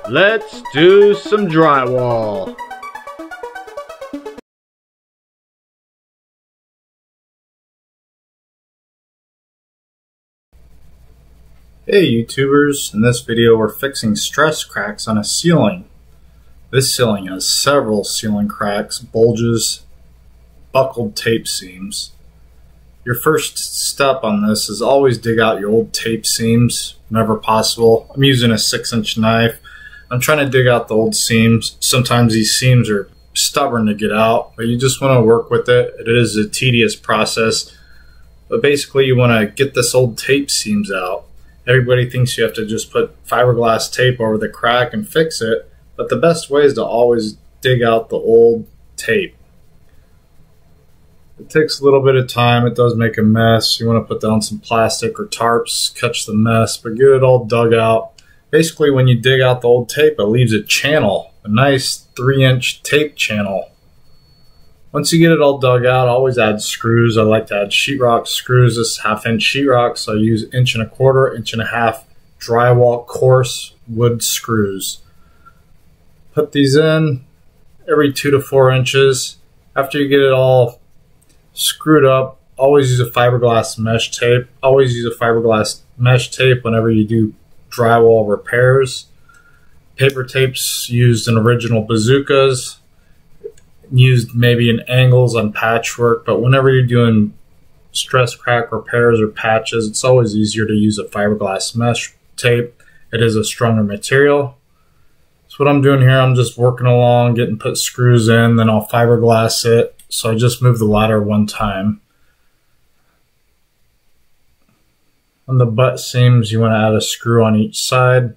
Let's do some drywall. Hey YouTubers, in this video we're fixing stress cracks on a ceiling. This ceiling has several ceiling cracks, bulges, buckled tape seams. Your first step on this is always dig out your old tape seams whenever possible. I'm using a 6-inch knife. I'm trying to dig out the old seams. Sometimes these seams are stubborn to get out, but you just want to work with it. It is a tedious process, but basically you want to get this old tape seams out. Everybody thinks you have to just put fiberglass tape over the crack and fix it, but the best way is to always dig out the old tape. It takes a little bit of time. It does make a mess. You want to put down some plastic or tarps, catch the mess, but get it all dug out. Basically, when you dig out the old tape, it leaves a channel, a nice 3-inch tape channel. Once you get it all dug out, always add screws. I like to add sheetrock screws. This is 1/2-inch sheetrock, so I use 1 1/4 inch, 1.5 inch drywall coarse wood screws. Put these in every 2 to 4 inches. After you get it all screwed up, always use a fiberglass mesh tape. Always use a fiberglass mesh tape whenever you do drywall repairs. Paper tapes used in original bazookas, used maybe in angles on patchwork, but whenever you're doing stress crack repairs or patches, it's always easier to use a fiberglass mesh tape. It is a stronger material. So what I'm doing here, I'm just working along, put screws in, then I'll fiberglass it. So I just move the ladder one time. On the butt seams, you want to add a screw on each side.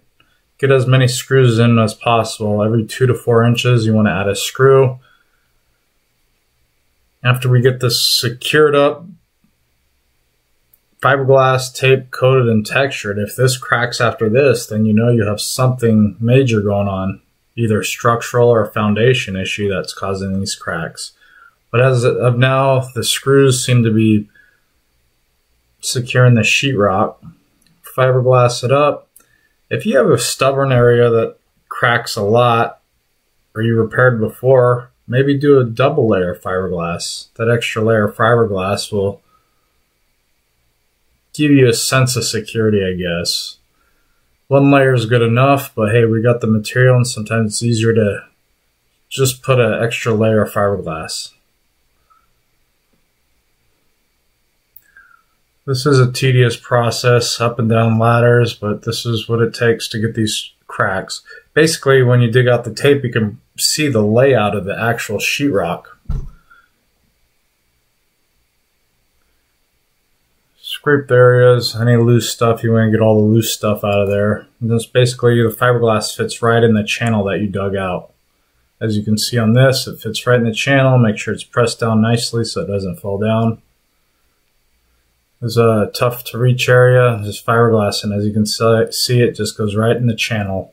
Get as many screws in as possible. Every 2 to 4 inches, you want to add a screw. After we get this secured up, fiberglass tape coated and textured. If this cracks after this, then you know you have something major going on, either structural or foundation issue that's causing these cracks. But as of now, the screws seem to be securing the sheetrock. Fiberglass it up. If you have a stubborn area that cracks a lot, or you repaired before, maybe do a double layer fiberglass. That extra layer of fiberglass will give you a sense of security, I guess. One layer is good enough, but hey, we got the material and sometimes it's easier to just put an extra layer of fiberglass. This is a tedious process, up and down ladders, but this is what it takes to get these cracks. Basically, when you dig out the tape, you can see the layout of the actual sheetrock. Scrape the areas, any loose stuff, you want to get all the loose stuff out of there. And just basically, the fiberglass fits right in the channel that you dug out. As you can see on this, it fits right in the channel. Make sure it's pressed down nicely so it doesn't fall down. There's a tough to reach area, there's fiberglass, and as you can see, it just goes right in the channel.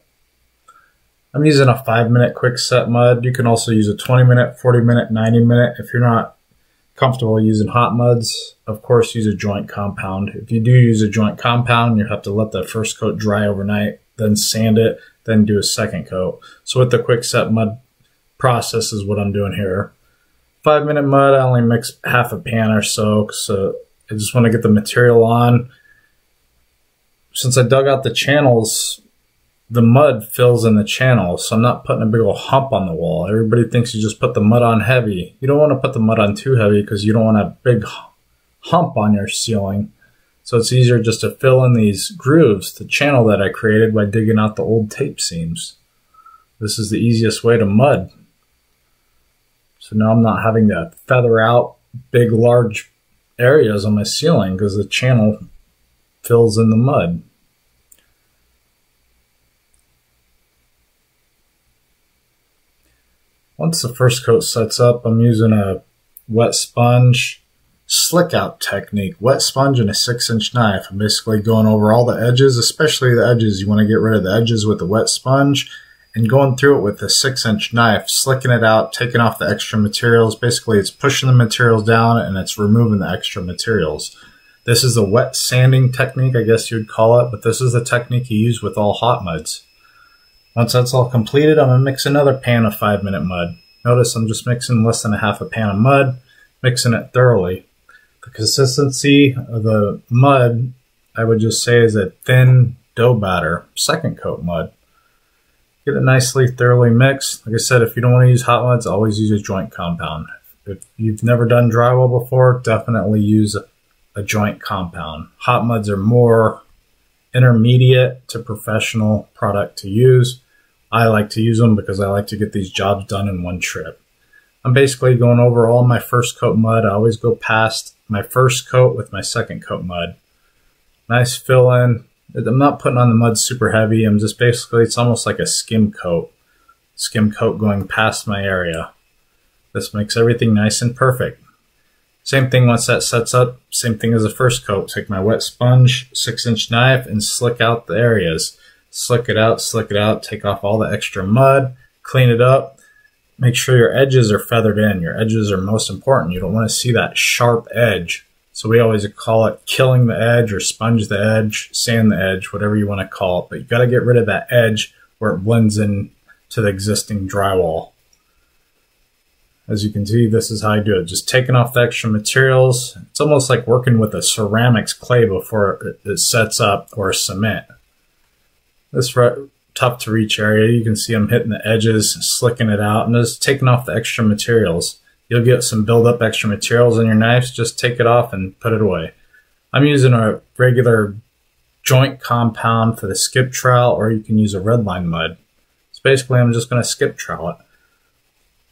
I'm using a 5-minute quick set mud. You can also use a 20-minute, 40-minute, 90-minute. If you're not comfortable using hot muds, of course use a joint compound. If you do use a joint compound, you have to let the first coat dry overnight, then sand it, then do a second coat. So with the quick set mud process is what I'm doing here. 5-minute mud, I only mix half a pan or so, so I just want to get the material on. Since I dug out the channels, the mud fills in the channel, so I'm not putting a big old hump on the wall. Everybody thinks you just put the mud on heavy. You don't want to put the mud on too heavy because you don't want a big hump on your ceiling. So it's easier just to fill in these grooves, the channel that I created by digging out the old tape seams. This is the easiest way to mud. So now I'm not having to feather out big, large areas on my ceiling because the channel fills in the mud. Once the first coat sets up, I'm using a wet sponge slick out technique. Wet sponge and a 6-inch knife. I'm basically going over all the edges, especially the edges. You want to get rid of the edges with the wet sponge and going through it with the 6-inch knife, slicking it out, taking off the extra materials. Basically, it's pushing the materials down and it's removing the extra materials. This is the wet sanding technique, I guess you'd call it, but this is the technique you use with all hot muds. Once that's all completed, I'm going to mix another pan of 5-minute mud. Notice I'm just mixing less than a half a pan of mud, mixing it thoroughly. The consistency of the mud, I would just say, is a thin dough batter, second coat mud. Get it nicely, thoroughly mixed. Like I said, if you don't want to use hot muds, always use a joint compound. If you've never done drywall before, definitely use a joint compound. Hot muds are more intermediate to professional product to use. I like to use them because I like to get these jobs done in one trip. I'm basically going over all my first coat mud. I always go past my first coat with my second coat mud. Nice fill in. I'm not putting on the mud super heavy. I'm just basically, it's almost like a skim coat. Skim coat going past my area. This makes everything nice and perfect. Same thing once that sets up, same thing as the first coat. Take my wet sponge, 6-inch knife, and slick out the areas. Slick it out, take off all the extra mud, clean it up. Make sure your edges are feathered in. Your edges are most important. You don't want to see that sharp edge. So we always call it killing the edge or sponge the edge, sand the edge, whatever you want to call it. But you got to get rid of that edge where it blends in to the existing drywall. As you can see, this is how I do it. Just taking off the extra materials. It's almost like working with a ceramics clay before it sets up, or a cement. This tough to reach area, you can see I'm hitting the edges, slicking it out, and just taking off the extra materials. You'll get some build-up extra materials in your knives. Just take it off and put it away. I'm using a regular joint compound for the skip trowel, or you can use a redline mud. So basically, I'm just going to skip trowel it.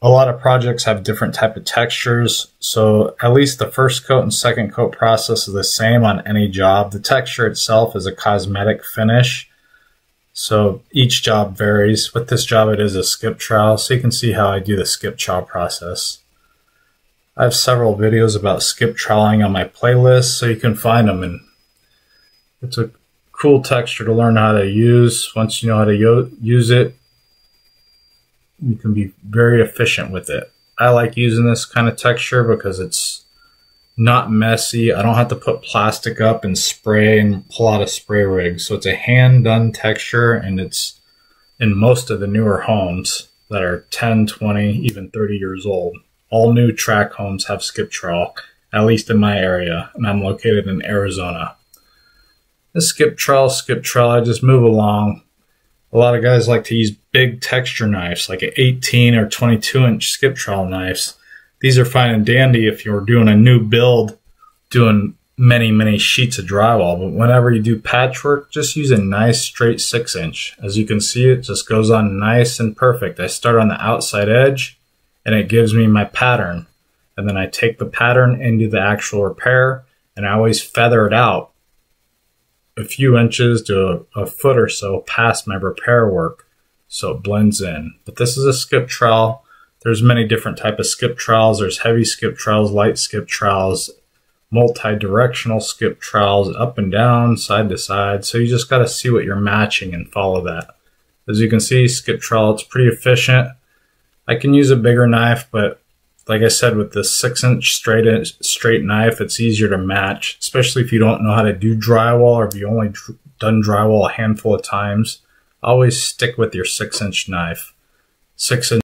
A lot of projects have different type of textures, so at least the first coat and second coat process is the same on any job. The texture itself is a cosmetic finish, so each job varies. With this job, it is a skip trowel, so you can see how I do the skip trowel process. I have several videos about skip troweling on my playlist, so you can find them. And it's a cool texture to learn how to use. Once you know how to use it, you can be very efficient with it. I like using this kind of texture because it's not messy. I don't have to put plastic up and spray and pull out a spray rig. So it's a hand-done texture, and it's in most of the newer homes that are 10, 20, even 30 years old. All new track homes have skip trowel, at least in my area, and I'm located in Arizona. The skip trowel, I just move along. A lot of guys like to use big texture knives, like an 18 or 22-inch skip trowel knives. These are fine and dandy if you're doing a new build, doing many sheets of drywall. But whenever you do patchwork, just use a nice straight 6-inch. As you can see, it just goes on nice and perfect. I start on the outside edge, and it gives me my pattern. And then I take the pattern into the actual repair, and I always feather it out a few inches to a foot or so past my repair work, so it blends in. But this is a skip trowel. There's many different types of skip trowels. There's heavy skip trowels, light skip trowels, multi-directional skip trowels, up and down, side to side. So you just got to see what you're matching and follow that. As you can see, skip trowel, it's pretty efficient. I can use a bigger knife, but like I said, with this 6-inch straight knife, it's easier to match, especially if you don't know how to do drywall, or if you only done drywall a handful of times. Always stick with your 6-inch knife. 6-inch